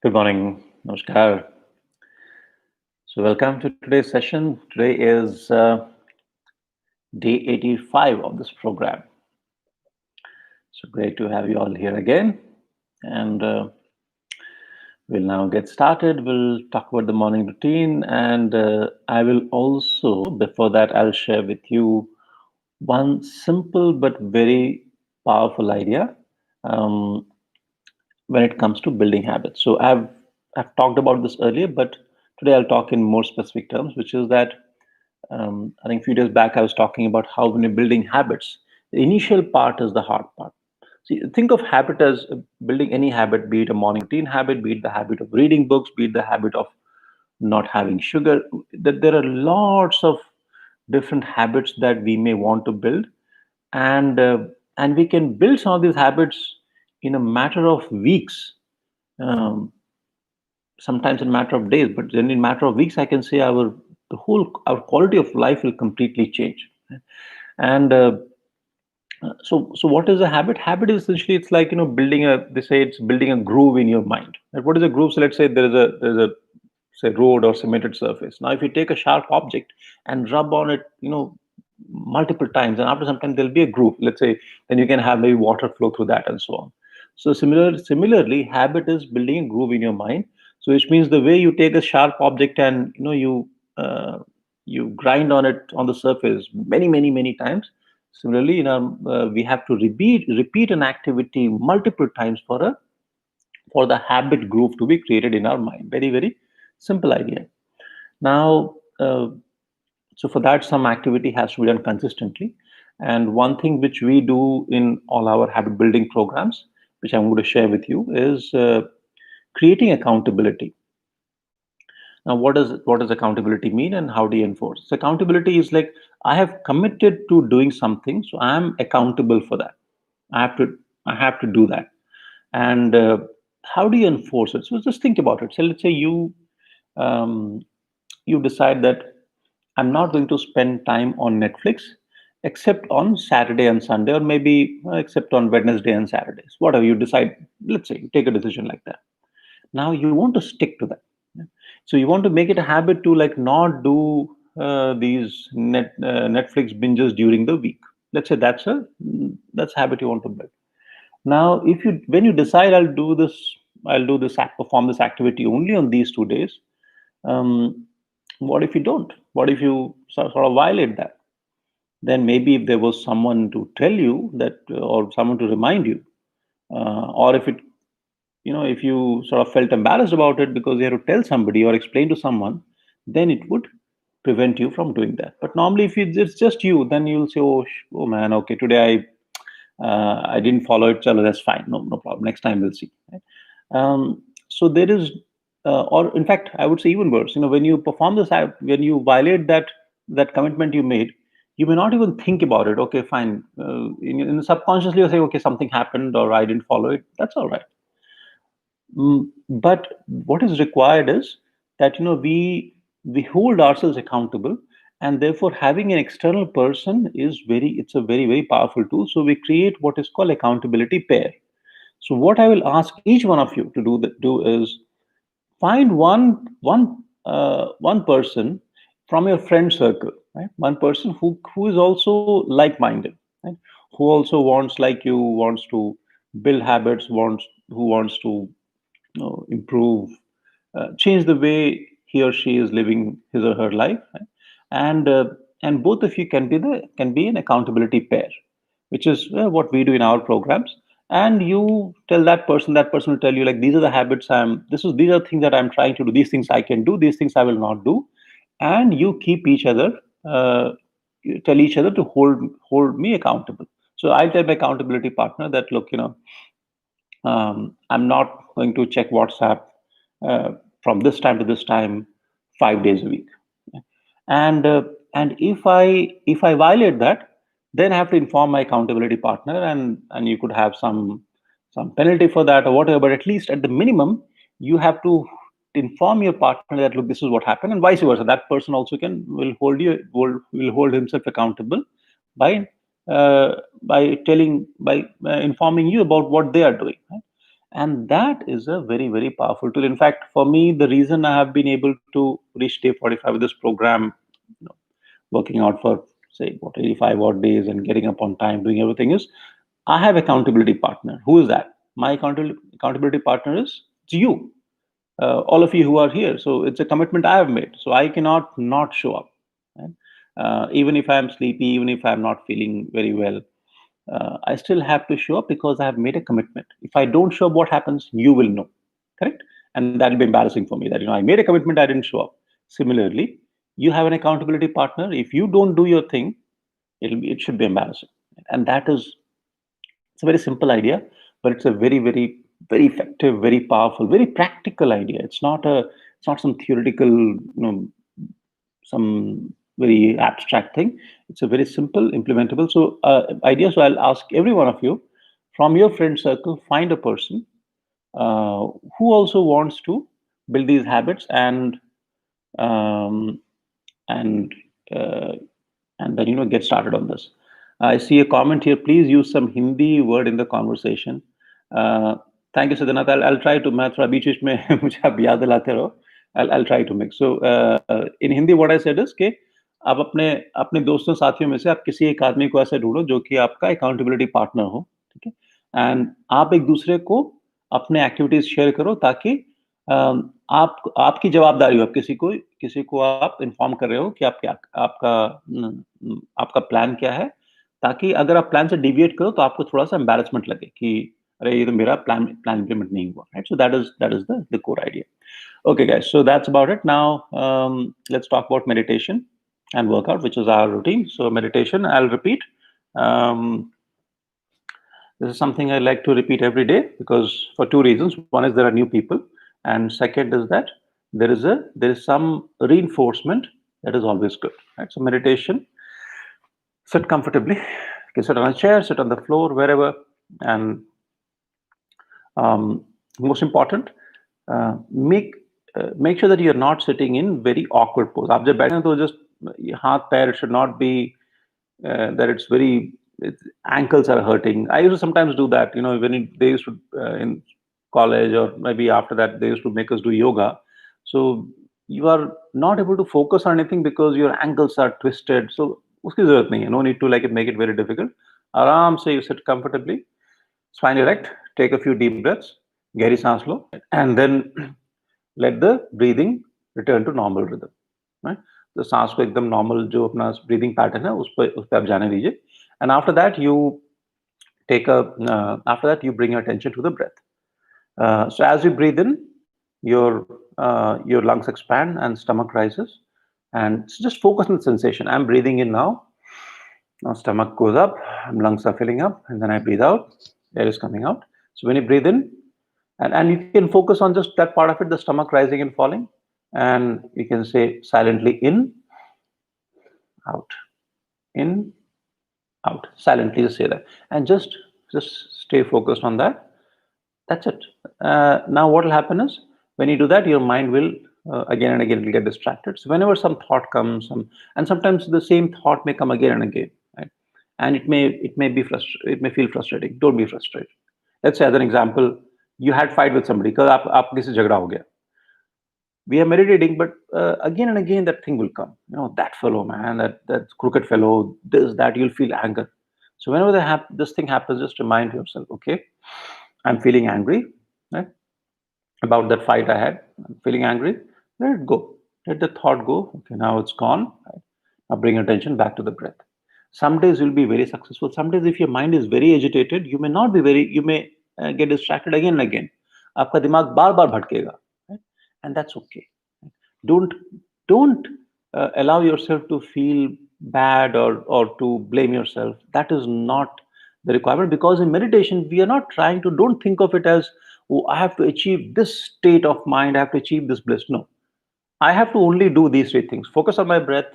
Good morning. Namaskar. So, welcome to today's session. Today is day 85 of this program. So, great to have you all here again. And we'll now get started. We'll talk about the morning routine. And I will also, before that, I'll share with you one simple but very powerful idea um, when it comes to building habits. So, I've talked about this earlier, but today I'll talk in more specific terms, which is that I think a few days back I was talking about how when you're building habits, the initial part is the hard part. See, think of habit as building any habit, be it a morning routine habit, be it the habit of reading books, be it the habit of not having sugar. That there are lots of different habits that we may want to build, and uh, and we can build some of these habits in a matter of weeks. Um, Sometimes in matter of days, but then in matter of weeks I can say our quality of life will completely change. And so what is a habit? Habit is essentially, it's like, building a, they say it's building a groove in your mind. And what is a groove? So let's say there's a say road or cemented surface. Now if you take a sharp object and rub on it, multiple times, and after some time there'll be a groove, let's say, then you can have maybe water flow through that and so on. So similarly, habit is building a groove in your mind. So which means the way you take a sharp object and uh, you grind on it on the surface many times. Similarly, we have to repeat an activity multiple times for the habit groove to be created in our mind. Very simple idea. Now, so for that, some activity has to be done consistently. And one thing which we do in all our habit building programs, which I'm going to share with you, is creating accountability. Now, what does accountability mean, and how do you enforce? So accountability is like, I have committed to doing something, so I am accountable for that. I have to I have to do that. And how do you enforce it? So just think about it. So let's say um, you decide that I'm not going to spend time on Netflix except on Saturday and Sunday, or maybe except on Wednesday and Saturdays. Whatever you decide, let's say you take a decision like that. Now you want to stick to that. Yeah. So you want to make it a habit to like not do these Netflix binges during the week. Let's say that's a habit you want to build. Now, if you when you decide perform this activity only on these 2 days. Um, what if you don't? What if you sort of violate that? Then maybe if there was someone to tell you that, or someone to remind you, or if you sort of felt embarrassed about it because you had to tell somebody or explain to someone, then it would prevent you from doing that. But normally, if it's just you, then you'll say, oh man, okay, today I didn't follow it. Chalo, that's fine. No problem. Next time we'll see. Right? So there is, or in fact, I would say even worse. When you perform this act, when you violate that commitment you made, you may not even think about it. Okay, fine. In subconsciously, you say, okay, something happened, or I didn't follow it. That's all right. But what is required is that we hold ourselves accountable, and therefore having an external person it's a very powerful tool. So we create what is called accountability pair. So what I will ask each one of you to do is find one person from your friend circle, right? One person who is also like-minded, right? Who also wants, like you, wants to build habits, who wants to improve, change the way he or she is living his or her life, right? and uh, and both of you can be an accountability pair, which is what we do in our programs. And you tell that person will tell you, like, these are the habits these are things that I'm trying to do, these things I can do, these things I will not do. And you keep each other, you tell each other to hold me accountable. So I tell my accountability partner that, look, I'm not going to check WhatsApp uh, from this time to this time 5 days a week. And if I violate that, then I have to inform my accountability partner, and you could have some penalty for that or whatever. But at least at the minimum, you have to inform your partner that, look, this is what happened, and vice versa. That person also will hold himself accountable by by informing you about what they are doing. Right? And that is a very, very powerful tool. In fact, for me, the reason I have been able to reach day 45 with this program, you know, working out for say what 85 odd days and getting up on time, doing everything is I have accountability partner. Who is that? My accountability partner is it's you, all of you who are here. So it's a commitment I have made. So I cannot not show up, right? Even if I'm sleepy, even if I'm not feeling very well, I still have to show up because I have made a commitment. If I don't show up, what happens? You will know, correct? And that'll be embarrassing for me that I made a commitment, I didn't show up. Similarly, you have an accountability partner. If you don't do your thing, it should be embarrassing, and that is it's a very simple idea, but it's a very, very, very effective, very powerful, very practical idea. It's not some theoretical, some very abstract thing. It's a very simple, implementable. So idea. So I'll ask every one of you from your friend circle, find a person who also wants to build these habits um, and uh, and then get started on this. I see a comment here. Please use some Hindi word in the conversation. Uh, Thank you, Siddharth. I'll try to. मैं थोड़ा बीच बीच में मुझे आप याद दिलाते रहो. I'll try to mix. So in Hindi, what I said is कि आप अपने अपने दोस्तों साथियों में से आप किसी एक आदमी को ऐसे ढूंढो जो कि आपका अकाउंटेबिलिटी पार्टनर हो, ठीक है? एंड आप एक दूसरे को अपने एक्टिविटीज शेयर करो ताकि आप आपकी जवाबदारी हो, आप किसी को आप इन्फॉर्म कर रहे हो कि आप क्या आपका प्लान क्या है, ताकि अगर आप प्लान से डिविएट करो तो आपको थोड़ा सा एम्बैरेसमेंट लगे कि अरे ये तो मेरा प्लान प्लान इम्प्लीमेंट नहीं हुआ, right? So that is the core idea. Okay, guys, so that's about it. Now let's talk about meditation and workout, which is our routine. So meditation, I'll repeat. um, this is something I like to repeat every day because for two reasons. One is there are new people, and second is that there is some reinforcement that is always good, right? So meditation, sit comfortably. You can sit on a chair, sit on the floor, wherever, and most important, make sure that you're not sitting in very awkward pose. आप जब बैठे हैं तो just हाथ पैर should not be that ankles are hurting. I used to sometimes do that, they used to in college or maybe after that they used to make us do yoga. So you are not able to focus on anything because your ankles are twisted. So उसकी जरूरत नहीं है. No need to make it very difficult. आराम से you sit comfortably, spine erect, take a few deep breaths, गहरी सांस लो, and then let the breathing return to normal rhythm, right? तो सांस को एकदम नॉर्मल जो अपना ब्रीदिंग पैटर्न है उस पे आप जाने दीजिए. And after that you bring your attention to the breath. So as you breathe in, your lungs expand and stomach rises, and just focus on the sensation. I'm breathing in now. Now stomach goes up, lungs are filling up, and then I breathe out. Air is coming out. So when you breathe in, and you can focus on just that part of it, the stomach rising and falling, and you can say silently in, out, in, out. Silently just say that, and just stay focused on that. That's it. Now what will happen is when you do that, your mind will again and again will get distracted. So whenever some thought comes, and sometimes the same thought may come again and again, right? And it may be it may feel frustrating. Don't be frustrated. Let's say as an example, you had fight with somebody because आप किसी से झगड़ा हो गया. We are meditating, but again and again that thing will come. That fellow, man, that crooked fellow, this, that, you'll feel anger. So whenever this thing happens, just remind yourself, okay, I'm feeling angry, right, about that fight I had. I'm feeling angry. Let it go. Let the thought go. Okay, now it's gone. Right? Now bring attention back to the breath. Some days you'll be very successful. Some days, if your mind is very agitated, you may not be very. You may get distracted again and again. आपका दिमाग बार-बार भटकेगा, right? And that's okay. Don't allow yourself to feel bad or to blame yourself. That is not the requirement, because in meditation we are not trying to. Don't think of it as, oh, I have to achieve this state of mind, I have to achieve this bliss. No, I have to only do these three things: focus on my breath,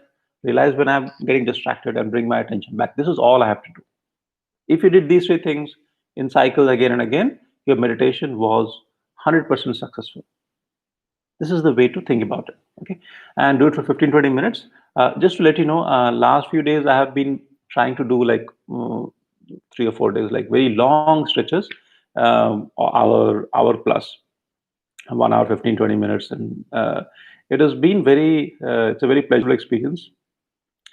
realize when I'm getting distracted, and bring my attention back. This is all I have to do. If you did these three things in cycles again and again, your meditation was 100% successful. This is the way to think about it. Okay, and do it for 15-20 minutes. Just to let you know, last few days I have been trying to do 3 or 4 days, like very long stretches, hour plus, 1 hour, 15, 20 minutes. And it has been it's a very pleasurable experience.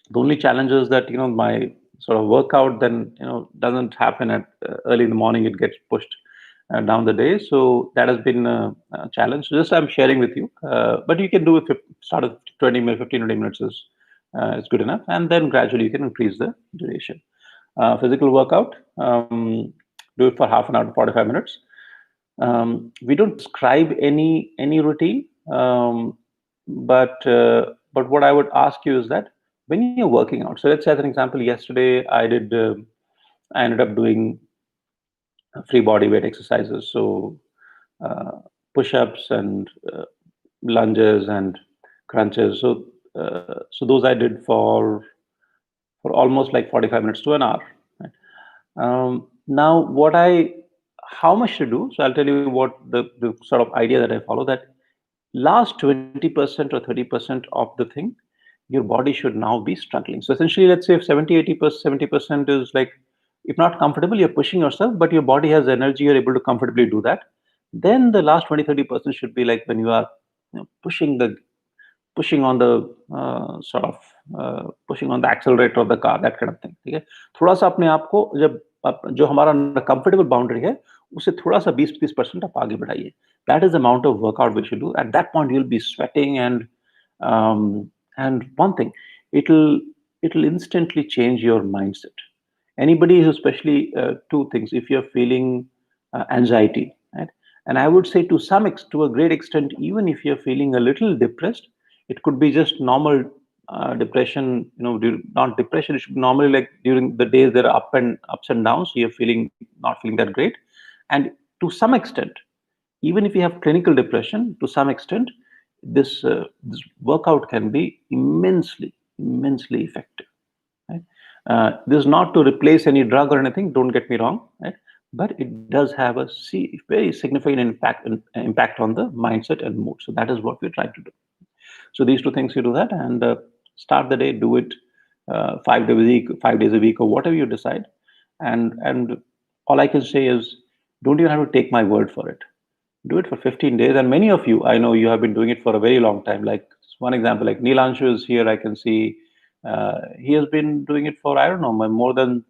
The only challenge is that, my sort of workout then, doesn't happen at early in the morning. It gets pushed down the day. So that has been a challenge. So just I'm sharing with you. But you can do it, start at 20 minutes, 15, 20 minutes is good enough. And then gradually you can increase the duration. Physical workout, do it for half an hour to 45 minutes. We don't prescribe any routine, but what I would ask you is that when you're working out. So let's say, as an example, yesterday I ended up doing free body weight exercises. So uh, push-ups and lunges and crunches. So those I did for almost like 45 minutes to an hour. Right? Now, how much to do? So I'll tell you what the sort of idea that I follow. That last 20% or 30% of the thing, your body should now be struggling. So essentially, let's say if 70, 80%, 70% is like, if not comfortable, you're pushing yourself, but your body has energy, you're able to comfortably do that. Then the last 20, 30% should be like when you are pushing on the pushing on the accelerator of the car, that kind of thing. ठीक है, थोड़ा सा अपने आप को जब जो हमारा कंफर्टेबल बाउंड्री है उसे थोड़ा सा 20% आप आगे बढ़ाइए. That is the amount of workout we should do. At that point, you'll be sweating, and one thing, it'll it'll instantly change your mindset. Anybody who, especially two things, if you're feeling anxiety, right? And I would say to a great extent, even if you're feeling a little depressed, it could be just normal depression. Not depression. It should be normally like during the days there are ups and downs. So you're not feeling that great, and to some extent, even if you have clinical depression, to some extent, this workout can be immensely effective. Right? This is not to replace any drug or anything. Don't get me wrong, right? But it does have a very significant impact on the mindset and mood. So that is what we're trying to do. So these two things, you do that, and start the day. Do it 5 days a week, or whatever you decide. And all I can say is, don't even have to take my word for it. Do it for 15 days. And many of you, I know you have been doing it for a very long time. Like one example, like Neelanshu is here. I can see he has been doing it for, I don't know,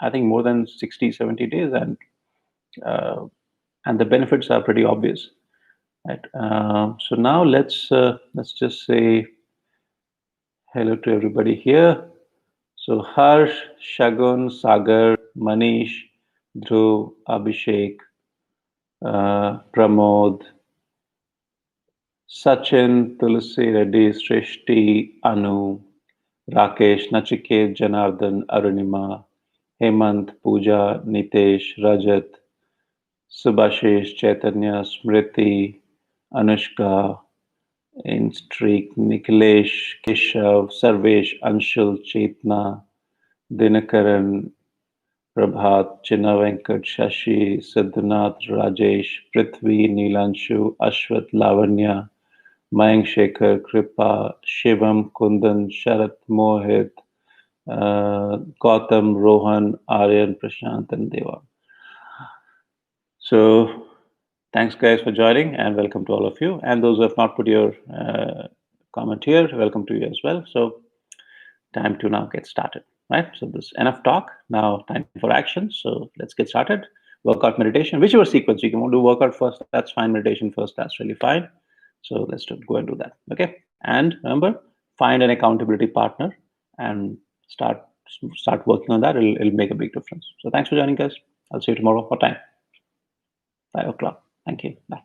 I think more than 60, 70 days. Uh, and the benefits are pretty obvious. Right. So now let's just say hello to everybody here. So Harsh, Shagun, Sagar, Manish, Dhruv, Abhishek, Pramod, Sachin, Tulsi Reddy, Srishti, Anu, Rakesh, Nachiket, Janardhan, Arunima, Hemant, Pooja, Nitesh, Rajat, Subhashish, Chaitanya, Smriti, Anushka, Instreak, Nikhilesh, Keshav, Sarvesh, Anshul, Chetna, Dinakaran, Prabhat, Chinna Venkat, Shashi, Siddhanath, Rajesh, Prithvi, Neelanshu, Ashwath, Lavanya, Mayank Shekhar, Kripa, Shivam, Kundan, Sharat, Mohit, Gautam, Rohan, Aryan, Prashant, and Deva. So thanks, guys, for joining, and welcome to all of you. And those who have not put your comment here, welcome to you as well. So time to now get started, right? So this enough talk. Now time for action. So let's get started. Workout, meditation, whichever sequence you can want to do. Workout first, that's fine. Meditation first, that's really fine. So let's go and do that. Okay. And remember, find an accountability partner and start working on that. It'll make a big difference. So thanks for joining, guys. I'll see you tomorrow. What time? 5 o'clock. Thank you. Bye.